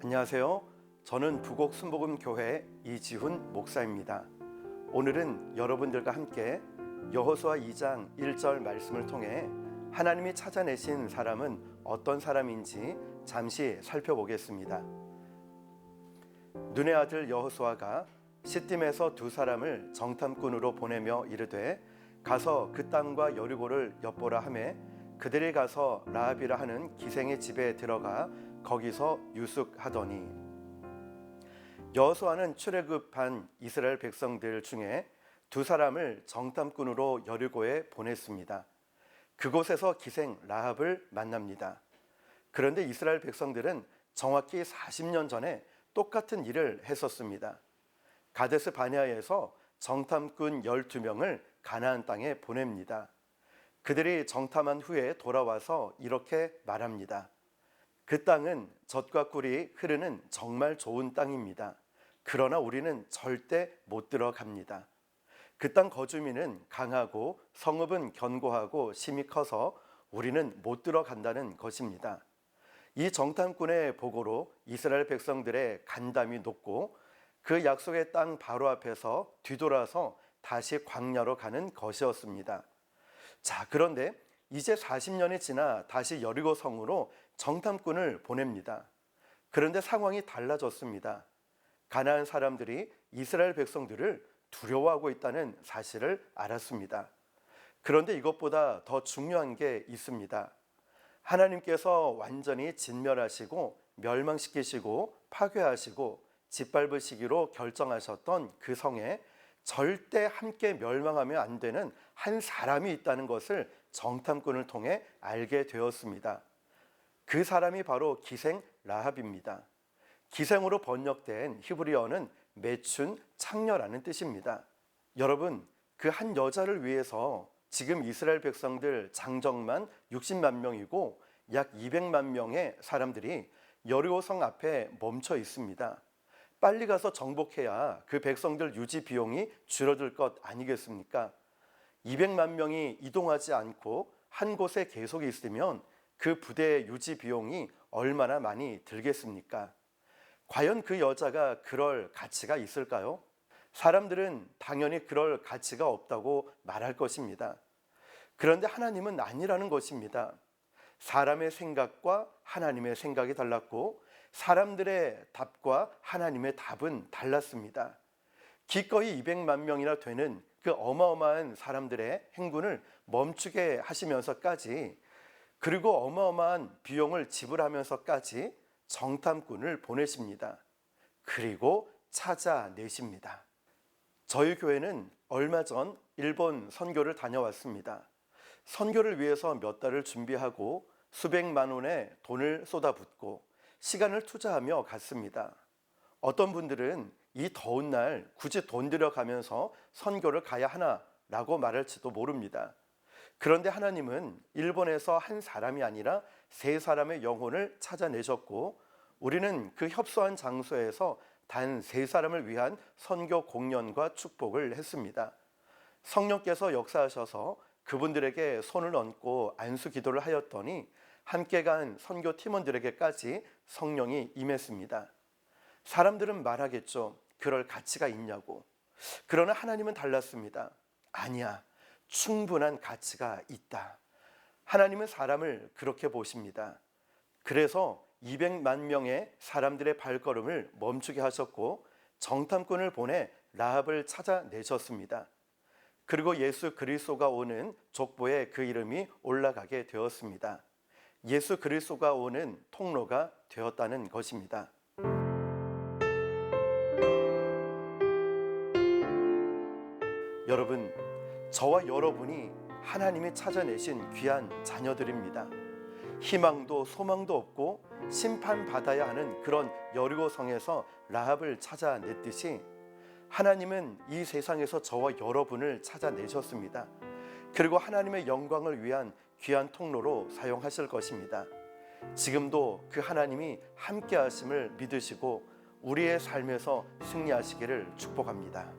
안녕하세요. 저는 부곡 순복음교회 이지훈 목사입니다. 오늘은 여러분들과 함께 여호수아 2장 1절 말씀을 통해 하나님이 찾아내신 사람은 어떤 사람인지 잠시 살펴보겠습니다. 눈의 아들 여호수아가 시딤에서 두 사람을 정탐꾼으로 보내며 이르되 가서 그 땅과 여리고를 엿보라 하매 그들이 가서 라합이라 하는 기생의 집에 들어가 거기서 유숙하더니, 여호수아는 출애굽한 이스라엘 백성들 중에 두 사람을 정탐꾼으로 여리고에 보냈습니다. 그곳에서 기생 라합을 만납니다. 그런데 이스라엘 백성들은 정확히 40년 전에 똑같은 일을 했었습니다. 가데스 바네아에서 정탐꾼 12명을 가나안 땅에 보냅니다. 그들이 정탐한 후에 돌아와서 이렇게 말합니다. 그 땅은 젖과 꿀이 흐르는 정말 좋은 땅입니다. 그러나 우리는 절대 못 들어갑니다. 그 땅 거주민은 강하고 성읍은 견고하고 심이 커서 우리는 못 들어간다는 것입니다. 이 정탐꾼의 보고로 이스라엘 백성들의 간담이 높고 그 약속의 땅 바로 앞에서 뒤돌아서 다시 광야로 가는 것이었습니다. 자, 그런데 이제 40년이 지나 다시 여리고 성으로 정탐꾼을 보냅니다. 그런데 상황이 달라졌습니다. 가나안 사람들이 이스라엘 백성들을 두려워하고 있다는 사실을 알았습니다. 그런데 이것보다 더 중요한 게 있습니다. 하나님께서 완전히 진멸하시고 멸망시키시고 파괴하시고 짓밟으시기로 결정하셨던 그 성에 절대 함께 멸망하면 안 되는 한 사람이 있다는 것을 정탐꾼을 통해 알게 되었습니다. 그 사람이 바로 기생 라합입니다. 기생으로 번역된 히브리어는 매춘, 창녀라는 뜻입니다. 여러분, 그 한 여자를 위해서 지금 이스라엘 백성들 장정만 60만 명이고 약 200만 명의 사람들이 여리고성 앞에 멈춰 있습니다. 빨리 가서 정복해야 그 백성들 유지 비용이 줄어들 것 아니겠습니까? 200만 명이 이동하지 않고 한 곳에 계속 있으면 그 부대의 유지 비용이 얼마나 많이 들겠습니까? 과연 그 여자가 그럴 가치가 있을까요? 사람들은 당연히 그럴 가치가 없다고 말할 것입니다. 그런데 하나님은 아니라는 것입니다. 사람의 생각과 하나님의 생각이 달랐고 사람들의 답과 하나님의 답은 달랐습니다. 기꺼이 200만 명이나 되는 그 어마어마한 사람들의 행군을 멈추게 하시면서까지, 그리고 어마어마한 비용을 지불하면서까지 정탐꾼을 보내십니다. 그리고 찾아내십니다. 저희 교회는 얼마 전 일본 선교를 다녀왔습니다. 선교를 위해서 몇 달을 준비하고 수백만 원의 돈을 쏟아붓고 시간을 투자하며 갔습니다. 어떤 분들은 이 더운 날 굳이 돈 들여가면서 선교를 가야 하나라고 말할지도 모릅니다. 그런데 하나님은 일본에서 한 사람이 아니라 세 사람의 영혼을 찾아내셨고 우리는 그 협소한 장소에서 단 세 사람을 위한 선교 공연과 축복을 했습니다. 성령께서 역사하셔서 그분들에게 손을 얹고 안수 기도를 하였더니 함께 간 선교 팀원들에게까지 성령이 임했습니다. 사람들은 말하겠죠. 그럴 가치가 있냐고. 그러나 하나님은 달랐습니다. 아니야. 충분한 가치가 있다. 하나님은 사람을 그렇게 보십니다. 그래서 200만 명의 사람들의 발걸음을 멈추게 하셨고 정탐꾼을 보내 라합을 찾아내셨습니다. 그리고 예수 그리스도가 오는 족보에 그 이름이 올라가게 되었습니다. 예수 그리스도가 오는 통로가 되었다는 것입니다. 여러분, 저와 여러분이 하나님이 찾아내신 귀한 자녀들입니다. 희망도 소망도 없고 심판받아야 하는 그런 여리고성에서 라합을 찾아냈듯이 하나님은 이 세상에서 저와 여러분을 찾아내셨습니다. 그리고 하나님의 영광을 위한 귀한 통로로 사용하실 것입니다. 지금도 그 하나님이 함께 하심을 믿으시고 우리의 삶에서 승리하시기를 축복합니다.